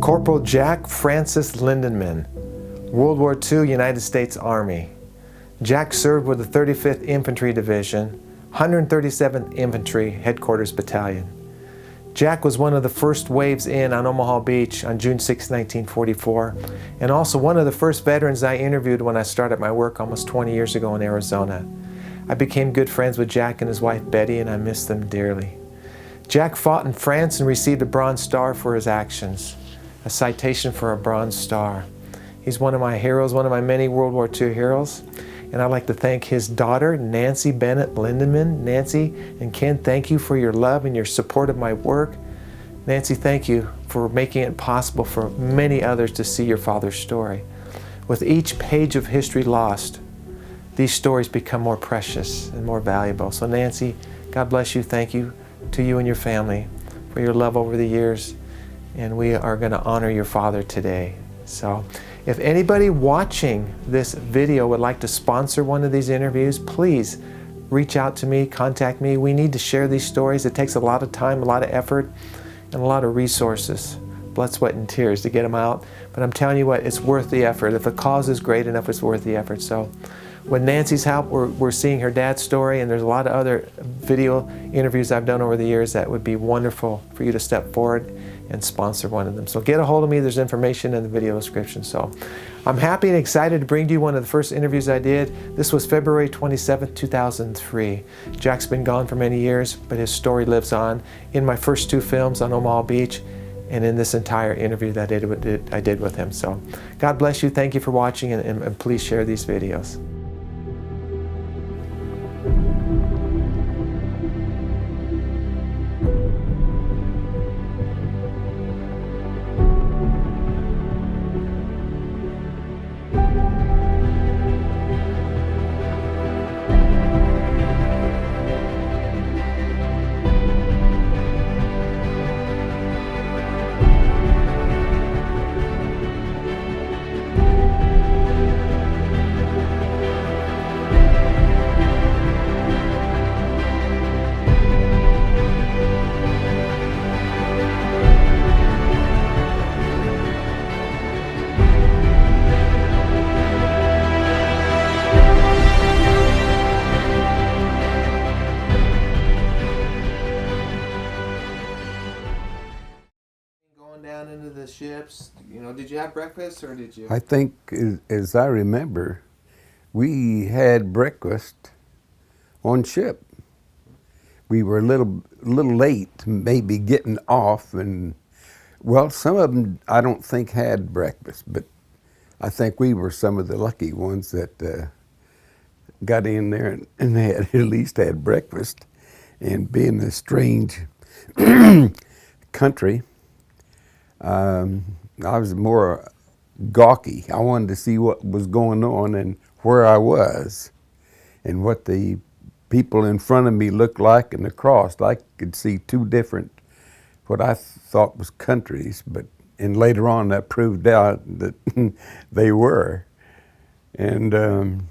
Corporal Jack Francis Lindenman, World War II, United States Army. Jack served with the 35th Infantry Division, 137th Infantry Headquarters Battalion. Jack was one of the first waves in on Omaha Beach on June 6, 1944, and also one of the first veterans I interviewed when I started my work almost 20 years ago in Arizona. I became good friends with Jack and his wife Betty, and I miss them dearly. Jack fought in France and received a Bronze Star for his actions, a citation for a Bronze Star. He's one of my heroes, one of my many World War II heroes. And I'd like to thank his daughter, Nancy Bennett Lindenman. Nancy and Ken, thank you for your love and your support of my work. Nancy, thank you for making it possible for many others to see your father's story. With each page of history lost, these stories become more precious and more valuable. So Nancy, God bless you. Thank you to you and your family for your love over the years. And we are going to honor your father today. So if anybody watching this video would like to sponsor one of these interviews, please reach out to me, contact me. We need to share these stories. It takes a lot of time, a lot of effort, and a lot of resources, blood, sweat, and tears to get them out. But I'm telling you what, it's worth the effort. If the cause is great enough, it's worth the effort. So with Nancy's help, we're seeing her dad's story, and there's a lot of other video interviews I've done over the years that would be wonderful for you to step forward and sponsor one of them. So get a hold of me. There's information in the video description. So I'm happy and excited to bring to you one of the first interviews I did. This was February 27th, 2003. Jack's been gone for many years, but his story lives on in my first two films on Omaha Beach and in this entire interview that I did with him. So God bless you. Thank you for watching, and please share these videos. Down into the ships, did you have breakfast or did you? I think, as I remember, we had breakfast on ship. We were a little late, maybe getting off, and well, some of them I don't think had breakfast, but I think we were some of the lucky ones that got in there and had at least had breakfast. And being a strange country, I was more gawky. I wanted to see what was going on and where I was and what the people in front of me looked like and across. I could see two different, what I thought was countries, and later on that proved out that they were. And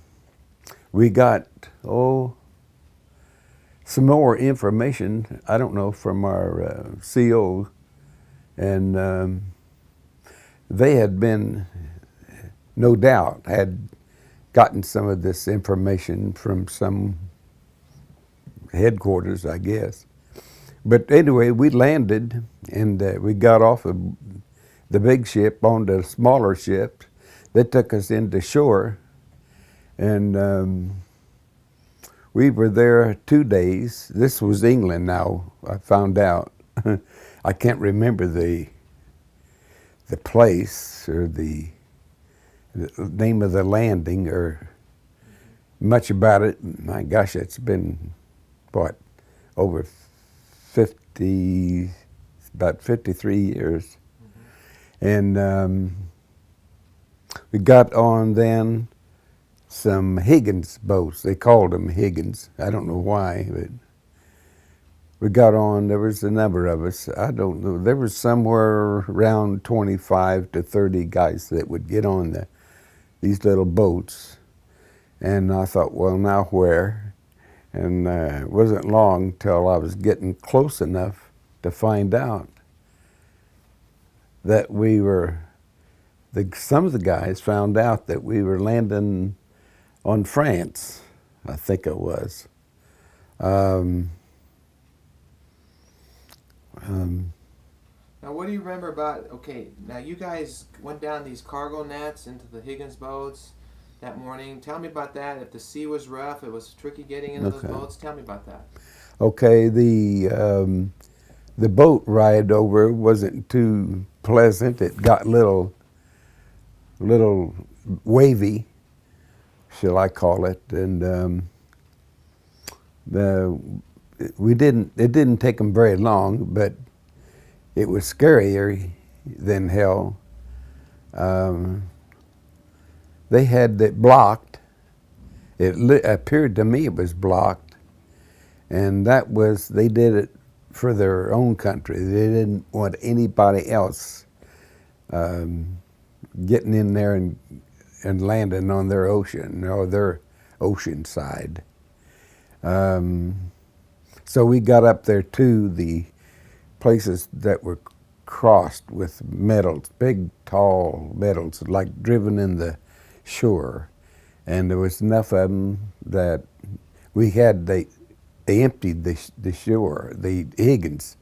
we got, some more information, I don't know, from our CO. And they had been, no doubt, had gotten some of this information from some headquarters, I guess. But anyway, we landed and we got off of the big ship onto the smaller ship. They took us into shore, and we were there 2 days. This was England now, I found out. I can't remember the place or the name of the landing or much about it. My gosh, it's been, what, over 53 years. Mm-hmm. And we got on then some Higgins boats. They called them Higgins. I don't know why, but we got on, there was a number of us. I don't know, there was somewhere around 25 to 30 guys that would get on these little boats. And I thought, well, now where? And it wasn't long till I was getting close enough to find out. that we were, some of the guys found out that we were landing on France, I think it was. Now, what do you remember about, okay, now you guys went down these cargo nets into the Higgins boats that morning. Tell me about that. If the sea was rough, it was tricky getting into those boats. Tell me about that. Okay, the boat ride over wasn't too pleasant. It got little wavy, shall I call it, and it didn't take them very long, but it was scarier than hell. They had it blocked. It appeared to me it was blocked, and they did it for their own country. They didn't want anybody else getting in there and landing on their ocean or their ocean side. So we got up there to the places that were crossed with metals, big, tall metals, like driven in the shore. And there was enough of them that they emptied the shore, the Higgins.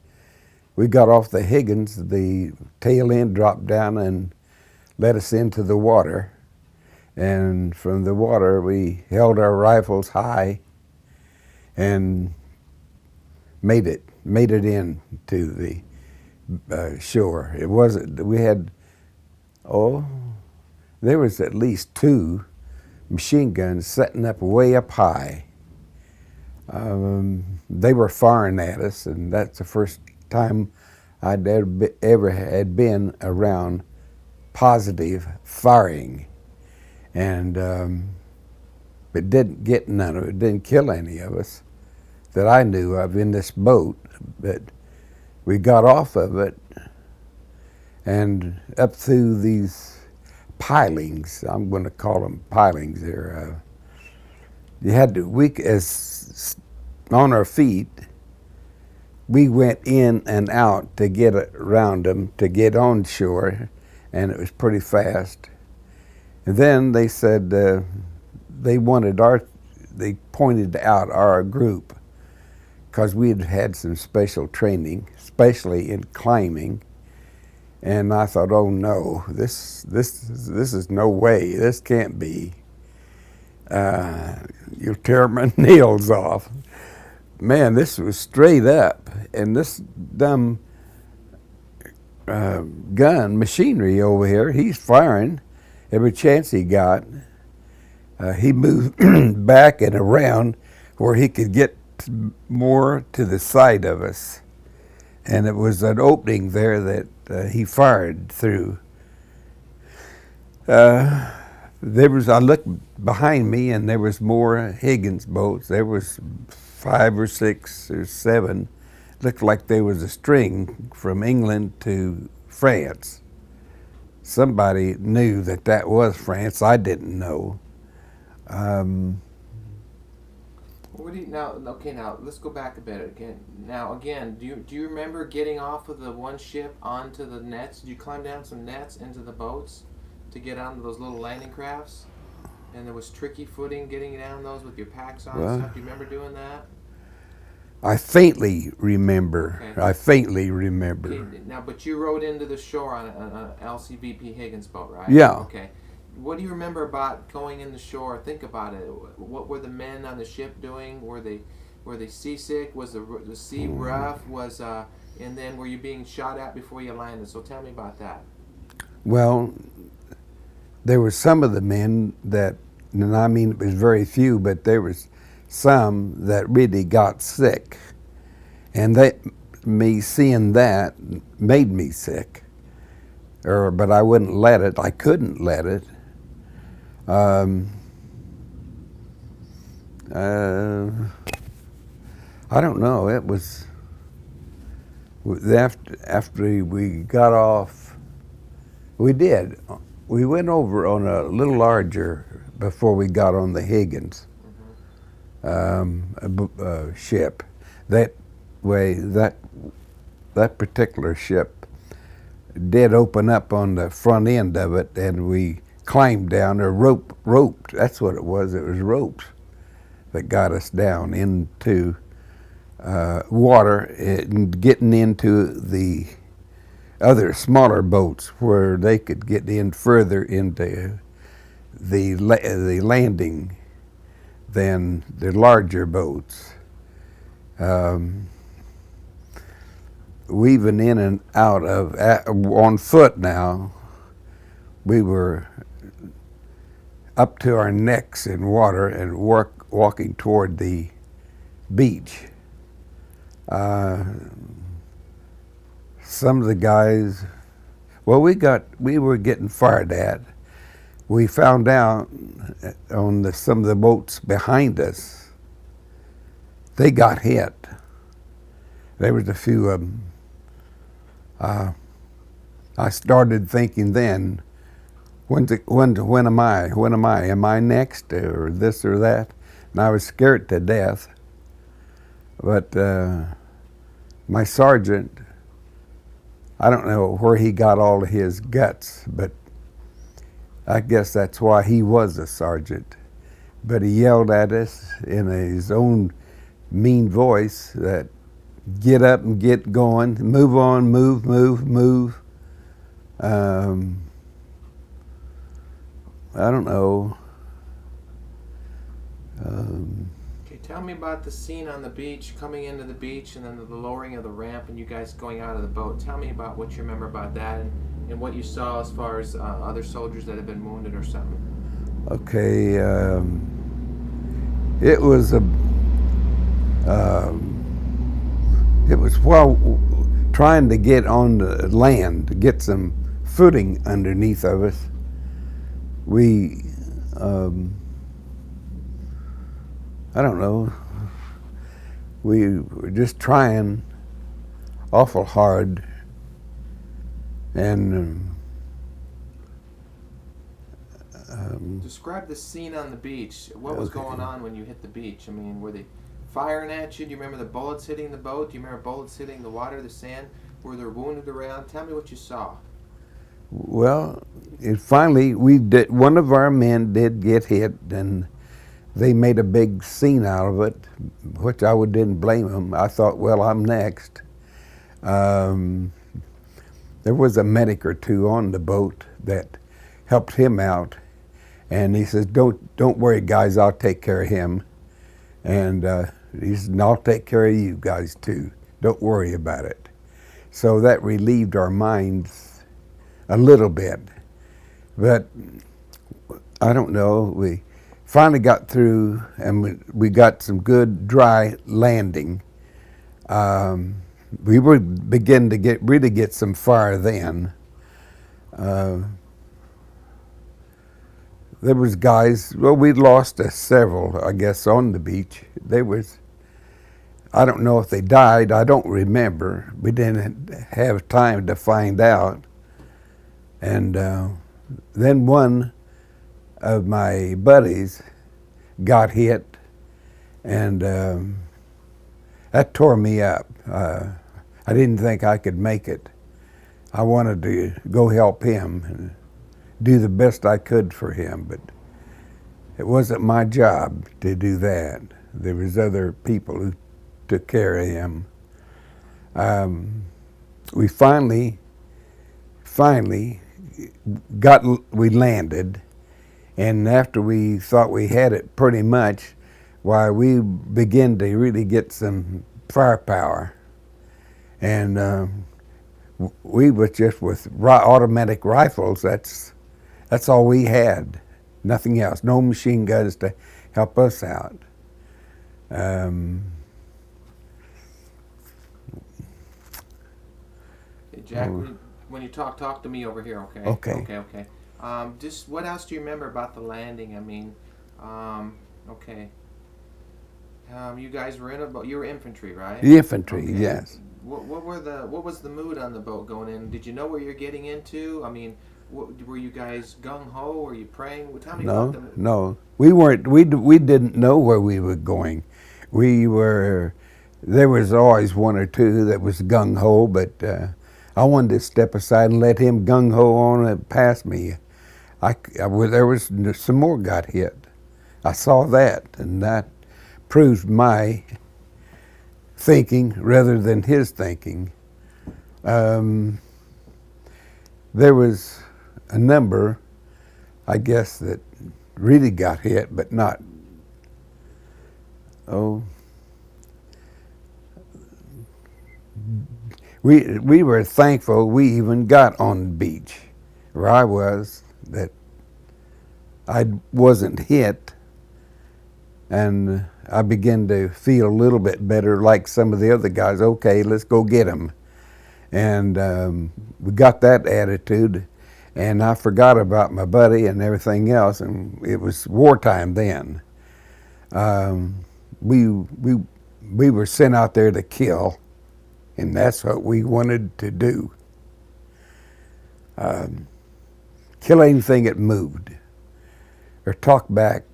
We got off the Higgins, the tail end dropped down and let us into the water. And from the water, we held our rifles high and made it in to the shore. It wasn't, there was at least 2 machine guns setting up way up high. They were firing at us, and that's the first time I'd ever had been around positive firing. And it didn't get none of it, didn't kill any of us that I knew of in this boat, but we got off of it and up through these pilings. I'm going to call them pilings there. You had to, as on our feet, we went in and out to get around them, to get on shore, and it was pretty fast. And then they said they pointed out our group, because we had some special training, especially in climbing. And I thought, oh no, this is no way, this can't be. You'll tear my nails off. Man, this was straight up. And this dumb gun machinery over here, he's firing every chance he got. He moved back and around where he could get more to the side of us. And it was an opening there that he fired through. I looked behind me and there was more Higgins boats. There was 5 or 6 or 7. Looked like there was a string from England to France. Somebody knew that was France. I didn't know. Now let's go back a bit again. Now again, do you remember getting off of the one ship onto the nets? Did you climb down some nets into the boats to get onto those little landing crafts? And there was tricky footing getting down those with your packs on and stuff. Do you remember doing that? I faintly remember. Okay. I faintly remember. Okay, now, but you rode into the shore on an LCBP Higgins boat, right? Yeah. Okay. What do you remember about going in the shore? Think about it. What were the men on the ship doing? Were they seasick? Was the sea rough? And then were you being shot at before you landed? So tell me about that. Well, there were some of the men that, and I mean it was very few, but there was some that really got sick, and me seeing that made me sick. But I wouldn't let it. I couldn't let it. I don't know. It was after we got off. We went over on a little larger before we got on the Higgins ship. That particular ship did open up on the front end of it, and we climbed down, or roped. That's what it was. It was ropes that got us down into water and getting into the other smaller boats where they could get in further into the landing than the larger boats. Weaving in and out of on foot now, we were up to our necks in water and walking toward the beach. Some of the guys, well, we were getting fired at. We found out on some of the boats behind us, they got hit. There was a few of them. I started thinking then, when am I? Am I next, or this or that? And I was scared to death. But my sergeant, I don't know where he got all of his guts, but I guess that's why he was a sergeant. But he yelled at us in his own mean voice that, get up and get going, move on, move. I don't know. Okay, tell me about the scene on the beach, coming into the beach, and then the lowering of the ramp, and you guys going out of the boat. Tell me about what you remember about that, and what you saw as far as other soldiers that had been wounded or something. Okay, it was while trying to get on the land, to get some footing underneath of us. We, I don't know, we were just trying awful hard, and describe the scene on the beach. What was going on when you hit the beach? I mean, were they firing at you? Do you remember the bullets hitting the boat? Do you remember bullets hitting the water, the sand? Were there wounded around? Tell me what you saw. Well, finally, one of our men did get hit, and they made a big scene out of it, which I didn't blame them. I thought, well, I'm next. There was a medic or two on the boat that helped him out, and he says, don't worry, guys, I'll take care of him. And he said, and I'll take care of you guys too. Don't worry about it. So that relieved our minds a little bit. But I don't know, we finally got through, and we got some good dry landing. We were beginning to really get some fire then. There was guys, well, we lost several, I guess, on the beach. I don't know if they died, I don't remember. We didn't have time to find out. And then one of my buddies got hit, and that tore me up. I didn't think I could make it. I wanted to go help him and do the best I could for him, but it wasn't my job to do that. There was other people who took care of him. We finally we landed, and after we thought we had it pretty much, why, we began to really get some firepower. And we was just with automatic rifles. That's all we had, nothing else. No machine guns to help us out. Hey, Jack, when you talk to me over here, okay? Okay. Just what else do you remember about the landing? I mean, okay. You guys were in a boat. You were infantry, right? The infantry, okay. Yes. What was the mood on the boat going in? Did you know where you're getting into? I mean, were you guys gung ho? Were you praying? Tell me about them. No, we weren't. We didn't know where we were going. There was always one or two that was gung ho, but I wanted to step aside and let him gung-ho on and pass me. There was some more got hit. I saw that, and that proved my thinking rather than his thinking. There was a number, I guess, that really got hit, but not, we were thankful we even got on the beach where I was, that I wasn't hit, and I began to feel a little bit better, like some of the other guys. Okay, let's go get him. And we got that attitude, and I forgot about my buddy and everything else, and it was wartime then. We were sent out there to kill, and that's what we wanted to do. Kill anything that moved, or talk back,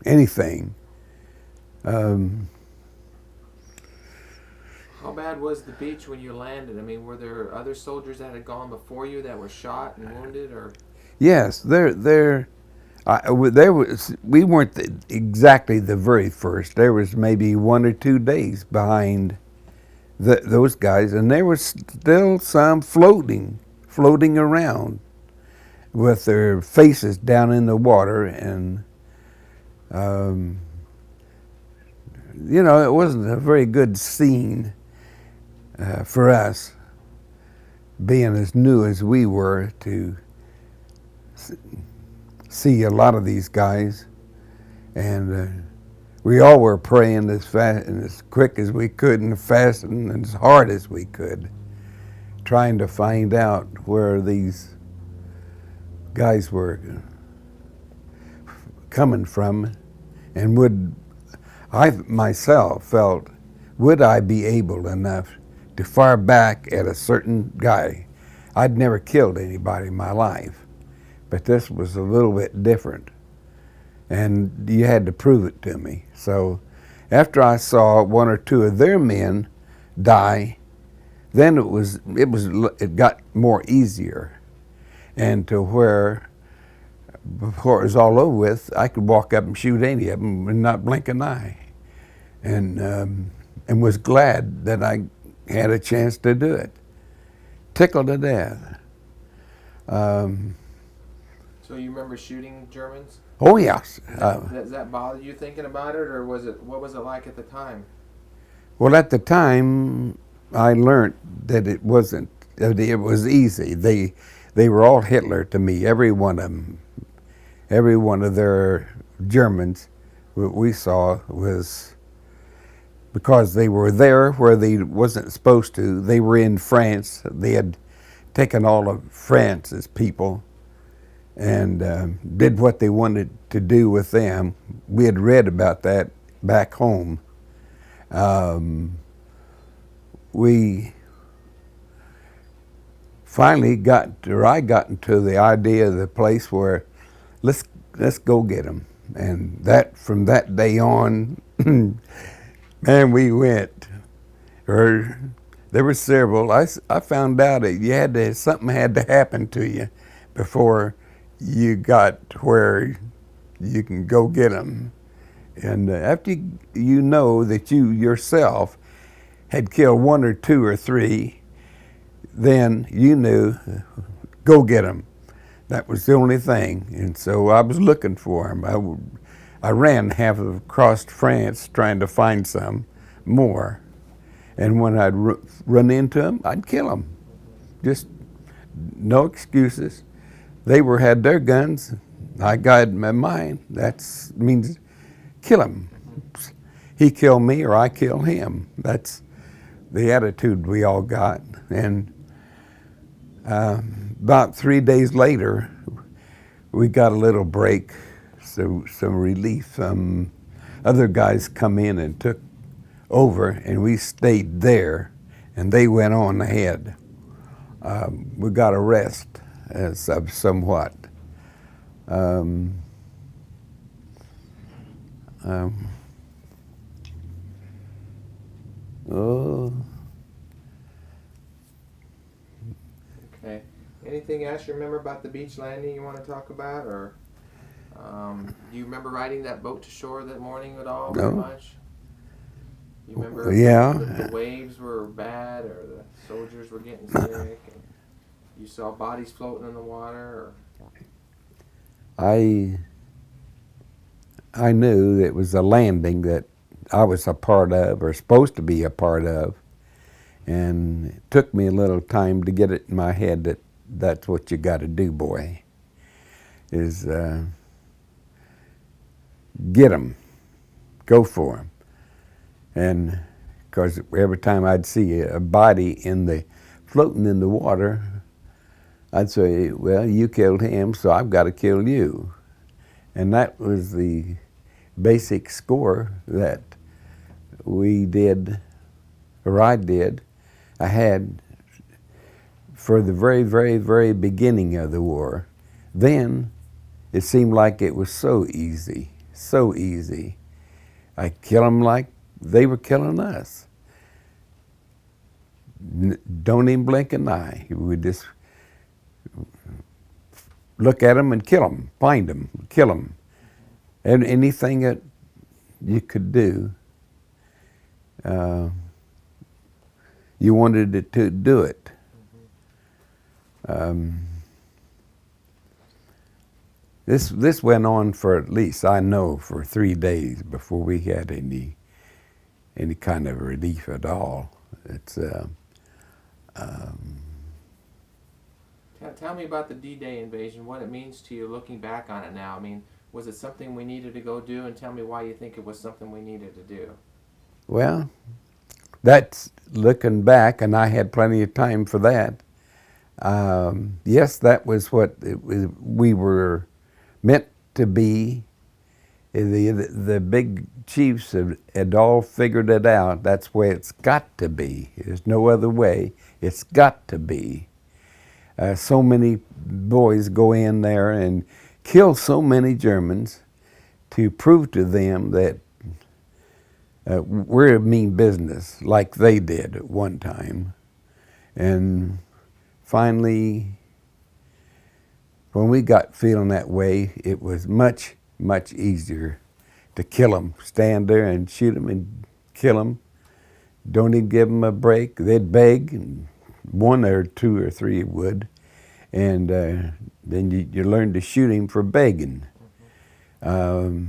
anything. How bad was the beach when you landed? I mean, were there other soldiers that had gone before you that were shot and wounded, or? Yes, there was. We weren't exactly the very first. There was maybe 1 or 2 days behind those guys, and there was still some floating around with their faces down in the water, and it wasn't a very good scene for us, being as new as we were, to see a lot of these guys. And we all were praying as fast and as quick as we could, and fast and as hard as we could, trying to find out where these guys were coming from, and I myself felt, would I be able enough to fire back at a certain guy? I'd never killed anybody in my life, but this was a little bit different, and you had to prove it to me. So after I saw 1 or 2 of their men die, then it got more easier, and to where before it was all over with, I could walk up and shoot any of them and not blink an eye, and was glad that I had a chance to do it. Tickled to death. So you remember shooting Germans? Oh yes. Does that bother you thinking about it, or what was it like at the time? Well, at the time, I learned that it wasn't. It was easy. They were all Hitler to me. Every one of them. Every one of their Germans, what we saw, was because they were there where they wasn't supposed to. They were in France. They had taken all of France's people and did what they wanted to do with them. We had read about that back home. We finally I got into the idea of the place where let's go get them. And that, from that day on, man, we went. There were several. I found out that something had to happen to you before you got where you can go get them. And after you know that you yourself had killed 1 or 2 or 3, then you knew, go get them. That was the only thing. And so I was looking for them. I ran half across France trying to find some more. And when I'd run into them, I'd kill them. Just no excuses. They had their guns. I got mine. That means kill him. He kill me or I kill him. That's the attitude we all got. And about 3 days later, we got a little break, so some relief. Other guys come in and took over, and we stayed there, and they went on ahead. We got a rest somewhat. anything else you remember about the beach landing you want to talk about, or do you remember riding that boat to shore that morning at all? Very No. much. You remember Yeah. the waves were bad, or the soldiers were getting sick, and you saw bodies floating in the water? Or? I knew it was a landing that I was a part of, or supposed to be a part of, and it took me a little time to get it in my head that that's what you got to do, boy, is get them, go for them. And because every time I'd see a body floating in the water, I'd say, well, you killed him, so I've got to kill you. And that was the basic score that we did, or I did. I had for the very, very, very beginning of the war. Then it seemed like it was so easy, so easy. I'd kill them like they were killing us. Don't even blink an eye. We just look at them and kill them, find them, kill them. And anything that you could do, you wanted it to do it. This went on for at least, I know, for 3 days before we had any kind of relief at all. It's Tell me about the D-Day invasion, what it means to you looking back on it now. I mean, was it something we needed to go do? And tell me why you think it was something we needed to do. Well, that's looking back, and I had plenty of time for that. Yes, that was what we were meant to be. The big chiefs had all figured it out. That's the way it's got to be. There's no other way. It's got to be. So many boys go in there and kill so many Germans to prove to them that we're a mean business, like they did at one time. And finally, when we got feeling that way, it was much, much easier to kill them. Stand there and shoot them and kill them. Don't even give them a break. They'd beg, and one or two or three would. And then you learn to shoot him for begging. Okay,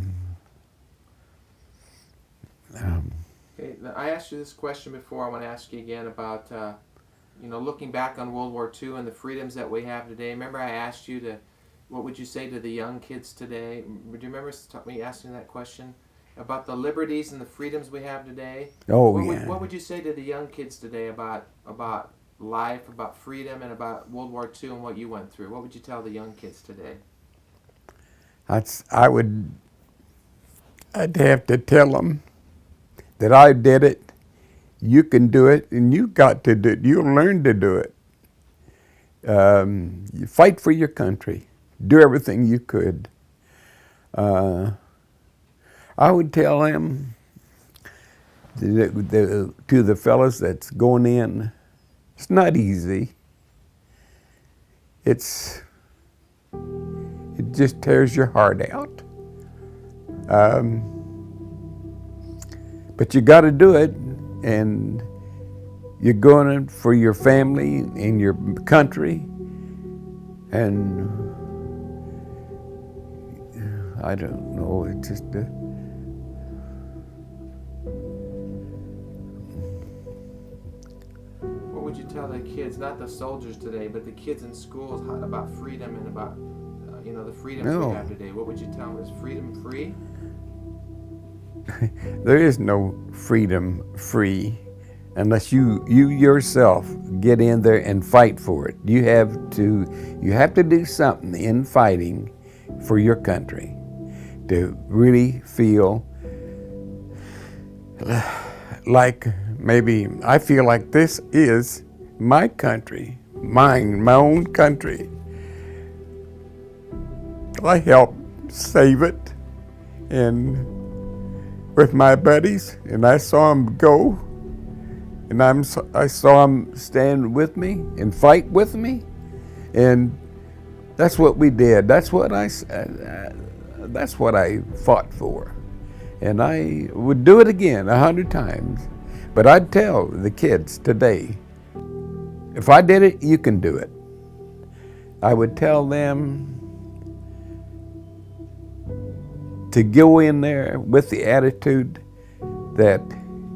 I asked you this question before. I want to ask you again about, looking back on World War II and the freedoms that we have today. Remember I asked you what would you say to the young kids today? Do you remember me asking that question? About the liberties and the freedoms we have today? Oh, yeah. What would you say to the young kids today about life, about freedom, and about World War II and what you went through? What would you tell the young kids today? I'd have to tell them that I did it, you can do it, and you got to do it. You'll learn to do it. You fight for your country. Do everything you could. I would tell them, to the fellas that's going in, it's not easy. It just tears your heart out. But you got to do it, and you're going for your family and your country, and I don't know, it's just What would you tell the kids, not the soldiers today, but the kids in schools about freedom and about the freedoms we have today? What would you tell them? Is freedom free? There is no freedom free unless you yourself get in there and fight for it. You have to do something in fighting for your country to really feel like maybe I feel like this is my country, my own country. I helped save it, and with my buddies, and I saw them go, and I saw them stand with me and fight with me. And that's what we did. That's what I fought for. And I would do it again 100 times. But I'd tell the kids today, if I did it, you can do it. I would tell them to go in there with the attitude that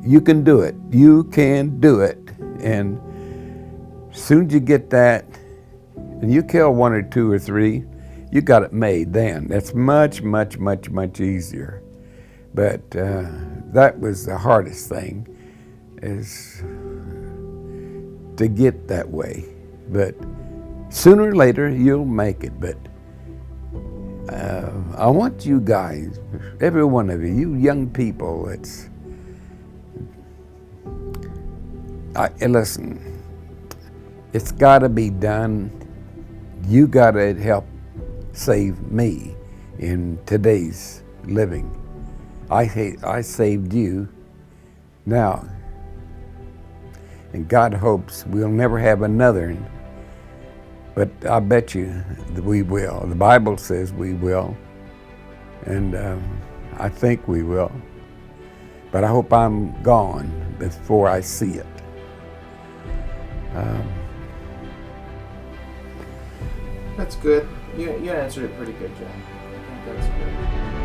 you can do it. You can do it. And as soon as you get that, and you kill 1 or 2 or 3, you got it made then. That's much, much, much, much easier. But that was the hardest thing, is to get that way. But sooner or later, you'll make it. But I want you guys, every one of you, you young people, listen, it's got to be done. You got to help save me in today's living. I saved you now, and God hopes we'll never have another. But I bet you that we will. The Bible says we will, and I think we will. But I hope I'm gone before I see it. That's good. You answered it pretty good, Jack. I think that's good.